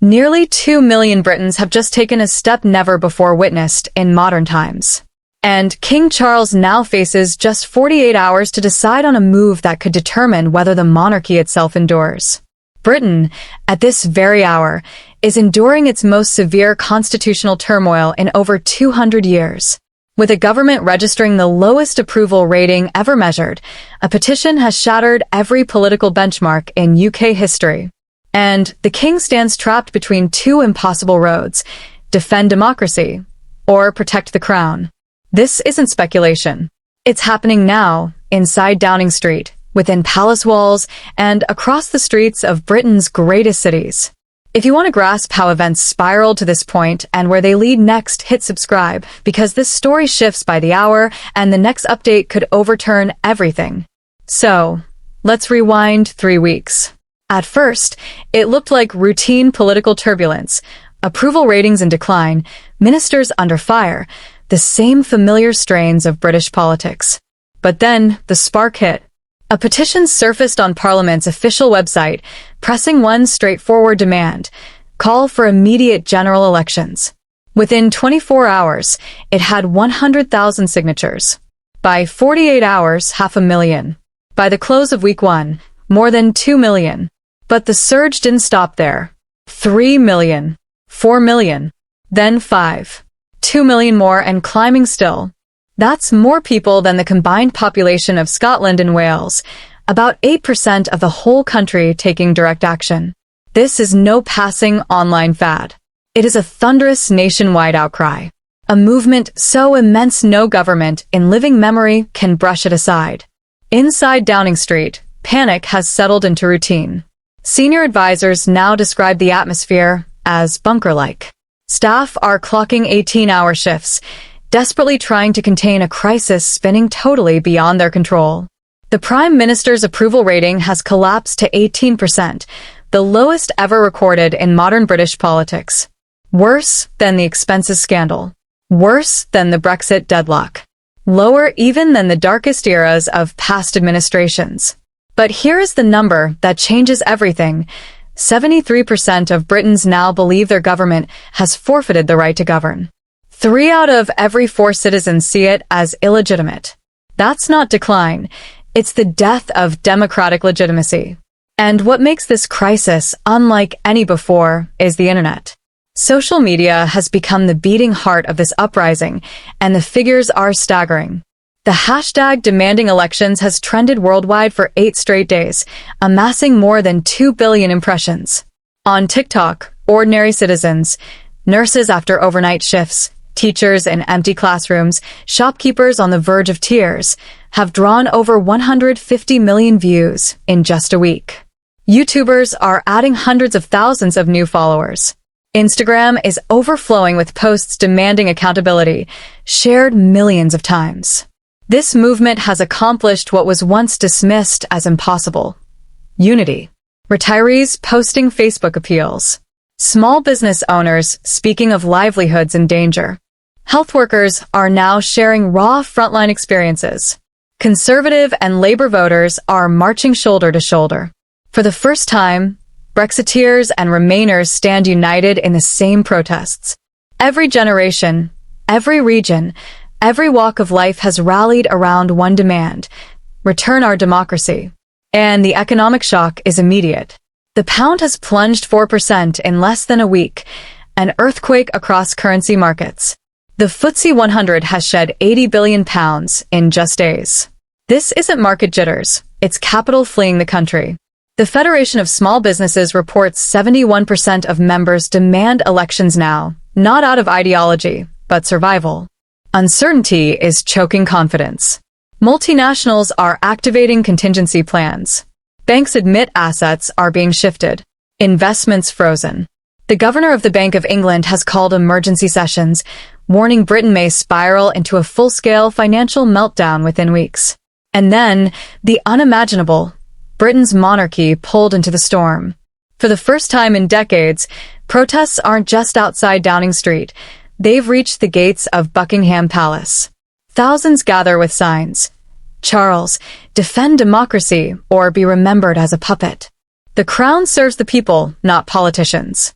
Nearly 2 million Britons have just taken a step never before witnessed in modern times. And King Charles now faces just 48 hours to decide on a move that could determine whether the monarchy itself endures. Britain, at this very hour, is enduring its most severe constitutional turmoil in over 200 years. With a government registering the lowest approval rating ever measured, a petition has shattered every political benchmark in UK history. And the king stands trapped between two impossible roads: defend democracy or protect the crown. This isn't speculation. It's happening now, inside Downing Street, within palace walls, and across the streets of Britain's greatest cities. If you want to grasp how events spiraled to this point and where they lead next, hit subscribe, because this story shifts by the hour and the next update could overturn everything. So, let's rewind 3 weeks. At first, it looked like routine political turbulence, approval ratings in decline, ministers under fire, the same familiar strains of British politics. But then, the spark hit. A petition surfaced on Parliament's official website, pressing one straightforward demand: call for immediate general elections. Within 24 hours, it had 100,000 signatures. By 48 hours, 500,000. By the close of week 1, more than 2 million. But the surge didn't stop there. 3 million. 4 million. Then 5. 2 million more and climbing still. That's more people than the combined population of Scotland and Wales, about 8% of the whole country taking direct action. This is no passing online fad. It is a thunderous nationwide outcry. A movement so immense no government in living memory can brush it aside. Inside Downing Street, panic has settled into routine. Senior advisors now describe the atmosphere as bunker-like. Staff are clocking 18-hour shifts, desperately trying to contain a crisis spinning totally beyond their control. The Prime Minister's approval rating has collapsed to 18%, the lowest ever recorded in modern British politics. Worse than the expenses scandal. Worse than the Brexit deadlock. Lower even than the darkest eras of past administrations. But here is the number that changes everything. 73% of Britons now believe their government has forfeited the right to govern. 3 out of every 4 citizens see it as illegitimate. That's not decline. It's the death of democratic legitimacy. And what makes this crisis unlike any before is the internet. Social media has become the beating heart of this uprising, and the figures are staggering. The hashtag demanding elections has trended worldwide for 8 straight days, amassing more than 2 billion impressions. On TikTok, ordinary citizens, nurses after overnight shifts, teachers in empty classrooms, shopkeepers on the verge of tears, have drawn over 150 million views in just a week. YouTubers are adding hundreds of thousands of new followers. Instagram is overflowing with posts demanding accountability, shared millions of times. This movement has accomplished what was once dismissed as impossible: unity. Retirees posting Facebook appeals. Small business owners speaking of livelihoods in danger. Health workers are now sharing raw frontline experiences. Conservative and Labour voters are marching shoulder to shoulder. For the first time, Brexiteers and Remainers stand united in the same protests. Every generation, every region, every walk of life has rallied around one demand: return our democracy. And the economic shock is immediate. The pound has plunged 4% in less than a week, an earthquake across currency markets. The FTSE 100 has shed £80 billion in just days. This isn't market jitters, it's capital fleeing the country. The Federation of Small Businesses reports 71% of members demand elections now, not out of ideology, but survival. Uncertainty is choking confidence. Multinationals are activating contingency plans. Banks admit assets are being shifted. Investments frozen. The Governor of the Bank of England has called emergency sessions, warning Britain may spiral into a full-scale financial meltdown within weeks. And then, the unimaginable: Britain's monarchy pulled into the storm. For the first time in decades, protests aren't just outside Downing Street. They've reached the gates of Buckingham Palace. Thousands gather with signs: Charles, defend democracy or be remembered as a puppet. The crown serves the people, not politicians.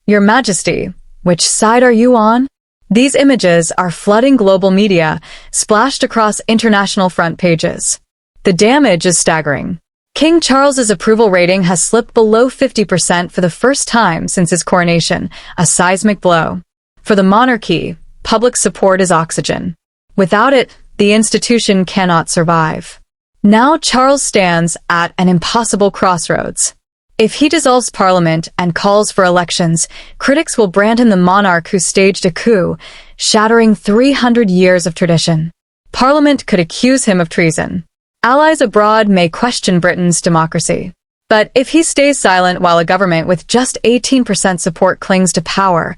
Your Majesty, which side are you on? These images are flooding global media, splashed across international front pages. The damage is staggering. King Charles's approval rating has slipped below 50% for the first time since his coronation, a seismic blow. For the monarchy, public support is oxygen. Without it, the institution cannot survive. Now Charles stands at an impossible crossroads. If he dissolves parliament and calls for elections, critics will brand him the monarch who staged a coup, shattering 300 years of tradition. Parliament could accuse him of treason. Allies abroad may question Britain's democracy. But if he stays silent while a government with just 18% support clings to power,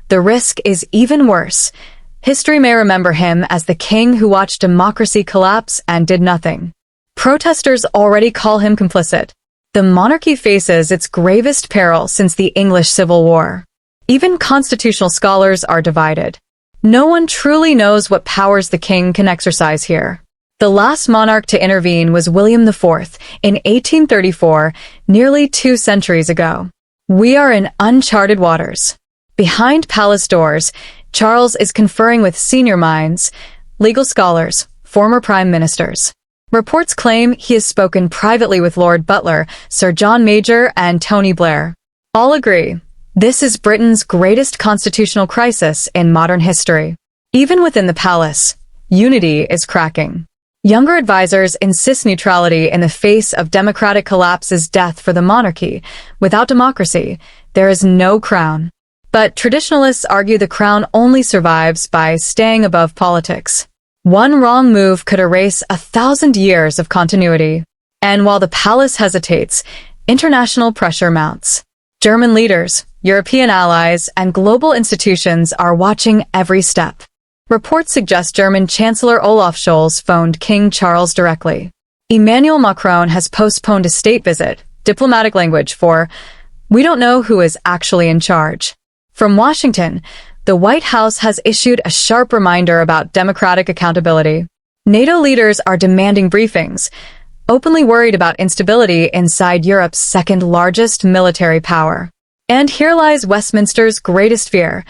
the risk is even worse. History may remember him as the king who watched democracy collapse and did nothing. Protesters already call him complicit. The monarchy faces its gravest peril since the English Civil War. Even constitutional scholars are divided. No one truly knows what powers the king can exercise here. The last monarch to intervene was William IV in 1834, nearly 2 centuries ago. We are in uncharted waters. Behind palace doors, Charles is conferring with senior minds, legal scholars, former prime ministers. Reports claim he has spoken privately with Lord Butler, Sir John Major, and Tony Blair. All agree, this is Britain's greatest constitutional crisis in modern history. Even within the palace, unity is cracking. Younger advisors insist neutrality in the face of democratic collapse is death for the monarchy. Without democracy, there is no crown. But traditionalists argue the crown only survives by staying above politics. One wrong move could erase 1,000 years of continuity. And while the palace hesitates, international pressure mounts. German leaders, European allies, and global institutions are watching every step. Reports suggest German Chancellor Olaf Scholz phoned King Charles directly. Emmanuel Macron has postponed a state visit, diplomatic language for, "We don't know who is actually in charge." From Washington, the White House has issued a sharp reminder about democratic accountability. NATO leaders are demanding briefings, openly worried about instability inside Europe's second-largest military power. And here lies Westminster's greatest fear.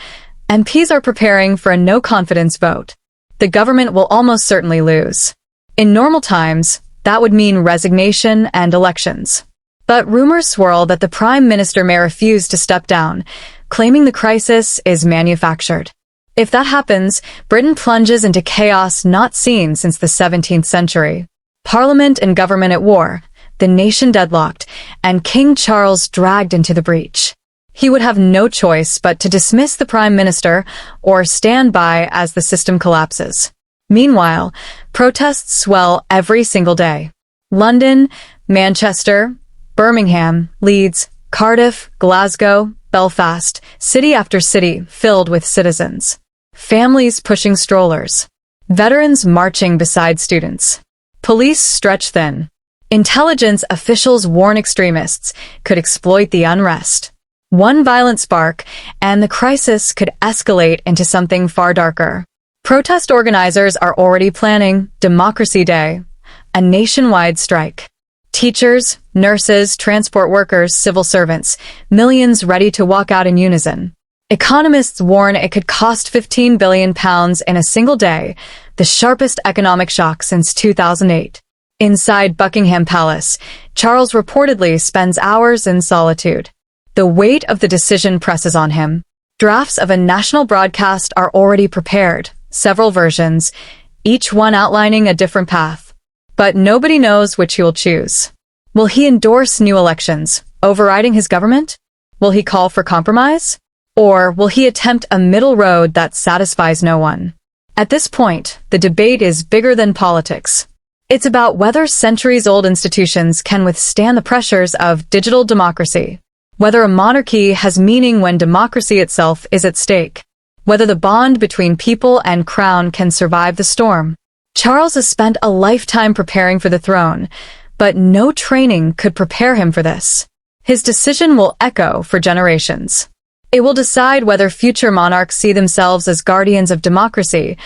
MPs are preparing for a no-confidence vote. The government will almost certainly lose. In normal times, that would mean resignation and elections. But rumors swirl that the Prime Minister may refuse to step down, claiming the crisis is manufactured. If that happens, Britain plunges into chaos not seen since the 17th century. Parliament and government at war, the nation deadlocked, and King Charles dragged into the breach. He would have no choice but to dismiss the Prime Minister or stand by as the system collapses. Meanwhile, protests swell every single day. London, Manchester, Birmingham, Leeds, Cardiff, Glasgow, Belfast, city after city filled with citizens. Families pushing strollers. Veterans marching beside students. Police stretch thin. Intelligence officials warn extremists could exploit the unrest. One violent spark, and the crisis could escalate into something far darker. Protest organizers are already planning Democracy Day, a nationwide strike. Teachers, nurses, transport workers, civil servants, millions ready to walk out in unison. Economists warn it could cost £15 billion in a single day, the sharpest economic shock since 2008. Inside Buckingham Palace, Charles reportedly spends hours in solitude. The weight of the decision presses on him. Drafts of a national broadcast are already prepared, several versions, each one outlining a different path. But nobody knows which he will choose. Will he endorse new elections, overriding his government? Will he call for compromise? Or will he attempt a middle road that satisfies no one? At this point, the debate is bigger than politics. It's about whether centuries-old institutions can withstand the pressures of digital democracy, whether a monarchy has meaning when democracy itself is at stake, whether the bond between people and crown can survive the storm. Charles has spent a lifetime preparing for the throne, but no training could prepare him for this. His decision will echo for generations. It will decide whether future monarchs see themselves as guardians of democracy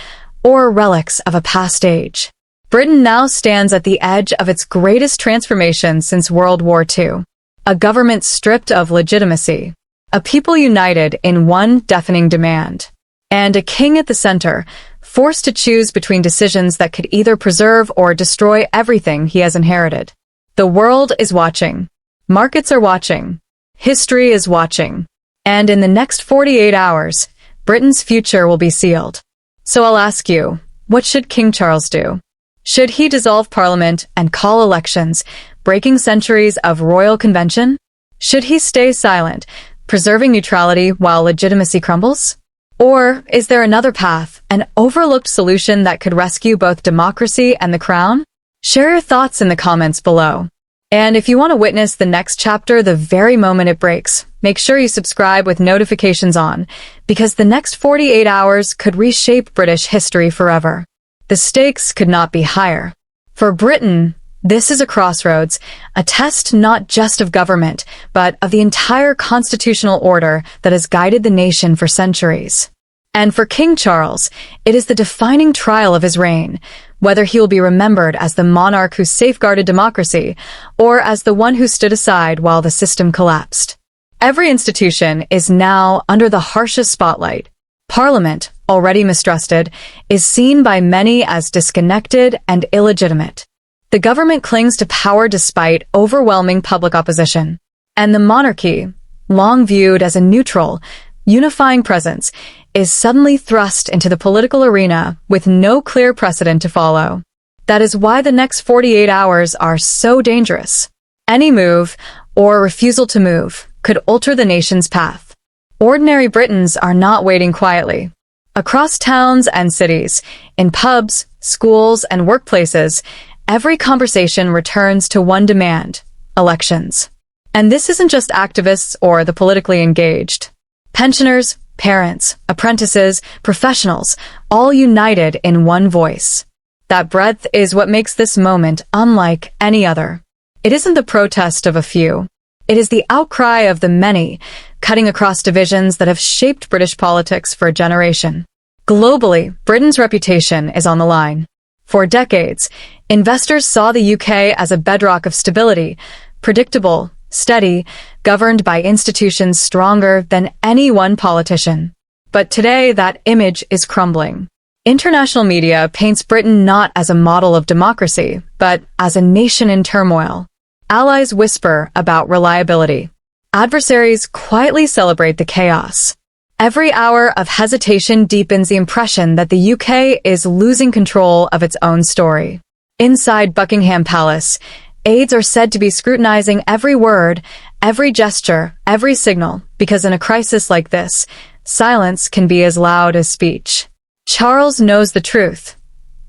or relics of a past age. Britain now stands at the edge of its greatest transformation since World War II. A government stripped of legitimacy. a people united in one deafening demand, and a king at the center, forced to choose between decisions that could either preserve or destroy everything he has inherited. The world is watching. Markets are watching. History is watching. And in the next 48 hours, Britain's future will be sealed. So I'll ask you, what should King Charles do? Should he dissolve Parliament and call elections, breaking centuries of royal convention? Should he stay silent, preserving neutrality while legitimacy crumbles? Or is there another path, an overlooked solution that could rescue both democracy and the crown? Share your thoughts in the comments below. And if you want to witness the next chapter the very moment it breaks, make sure you subscribe with notifications on, because the next 48 hours could reshape British history forever. The stakes could not be higher. For Britain, this is a crossroads, a test not just of government, but of the entire constitutional order that has guided the nation for centuries. And for King Charles, it is the defining trial of his reign, whether he will be remembered as the monarch who safeguarded democracy or as the one who stood aside while the system collapsed. Every institution is now under the harshest spotlight. Parliament, already mistrusted, is seen by many as disconnected and illegitimate. The government clings to power despite overwhelming public opposition. And the monarchy, long viewed as a neutral, unifying presence, is suddenly thrust into the political arena with no clear precedent to follow. That is why the next 48 hours are so dangerous. Any move, or refusal to move, could alter the nation's path. Ordinary Britons are not waiting quietly. Across towns and cities, in pubs, schools, and workplaces, every conversation returns to one demand: elections. And this isn't just activists or the politically engaged. Pensioners, parents, apprentices, professionals, all united in one voice. That breadth is what makes this moment unlike any other. It isn't the protest of a few. It is the outcry of the many, cutting across divisions that have shaped British politics for a generation. Globally, Britain's reputation is on the line. For decades, investors saw the UK as a bedrock of stability, predictable, steady, governed by institutions stronger than any one politician. But today, that image is crumbling. International media paints Britain not as a model of democracy, but as a nation in turmoil. Allies whisper about reliability. Adversaries quietly celebrate the chaos. Every hour of hesitation deepens the impression that the UK is losing control of its own story. Inside Buckingham Palace, aides are said to be scrutinizing every word, every gesture, every signal, because in a crisis like this, silence can be as loud as speech. Charles knows the truth.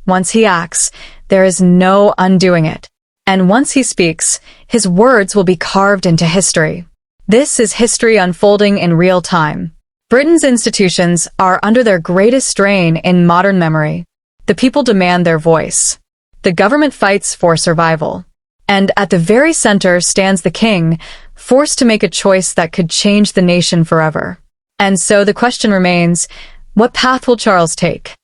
Once he acts, there is no undoing it. And once he speaks, his words will be carved into history. This is history unfolding in real time. Britain's institutions are under their greatest strain in modern memory. The people demand their voice. The government fights for survival. And at the very center stands the king, forced to make a choice that could change the nation forever. And so the question remains, what path will Charles take?